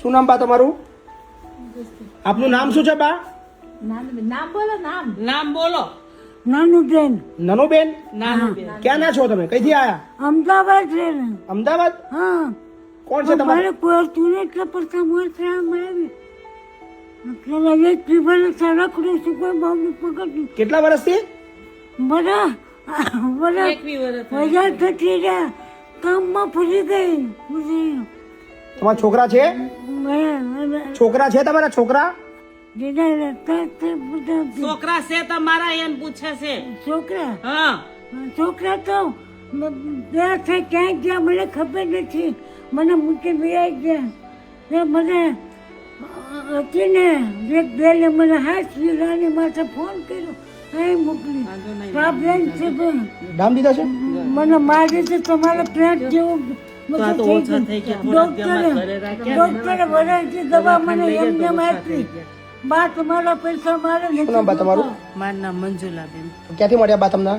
શું નામ બા તમારું? આપનું નામ શું છે બા? નામ બોલો. નાનુબેન. નનુબેન, નાનુબેન. ક્યાં ના છો તમે? કઈથી આયા? અમદાવાદ છે ને. અમદાવાદ? હા કોણ છે તમારે? મારે કોઈ તું એટલે પડતા મોટા મળે એટલે હવે પીવાને સડકડું શું કોઈ બાબુ પકડ્યું કેટલા વર્ષથી? બધા બધા 21 વર્ષ. હજાર થતી રહ્યા કામમાં ફરી ગઈ પછી તમારા છોકરા છે? છોકરા છે તમારા છોકરા? છોકરા છે તમારા એમ પૂછે છે. છોકરા હા. છોકરા તો બે થઈ ક્યાંય ગયા મને ખબર નથી મને મૂકી બે ગયા મને હતી ને એક બેને મને હાથ રાની માથે ફોન કર્યો અહીં મોકલી પ્રોબ્લેમ છે નામ દીધા છે? મને મારી છે તમારે પેટ જેવું ડોક્ટરે વરાયટી દવા મને એમને આપી બા તમારા પૈસા મારે શું નામ બા તમારું? મારું નામ મંજુલાબેન. ક્યાંથી મળ્યા બા તમને?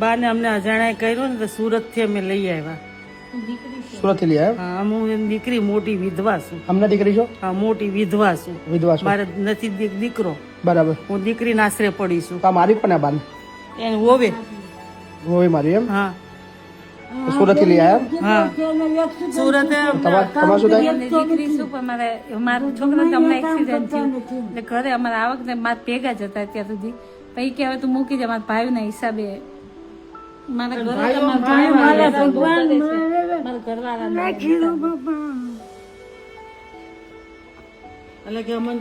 બાને અમને અજાણાય કર્યું ને તો સુરત થી અમે લઈ આવ્યા. સુરત થી લઈ આવ્યા? હા, હું એની દીકરી મોટી વિધવા છું. અમને દીકરી છો? હા, મોટી વિધવા છું. વિધવા છો? મારે નથી દીકરો. બરાબર. હું દીકરીના આશરે પડી છું. તો આ મારી પણ આ બાને એને હોવે. હોય મારી એમ? હા સુરત થી લઈ આવ્યા? હા. સુરત તમારે શું થાય? દીકરી શું પણ મારું છોકરો તમને એક્સિડન્ટ થયું એટલે ઘરે અમારા આવક ને મારા ભેગા જ હતા અત્યાર સુધી પછી કે હવે તું મૂકી જા મારા ભાઈના હિસાબે મારા ઘરે મારા ઘરવાળા નાખી દો બાપા એટલે કે અમને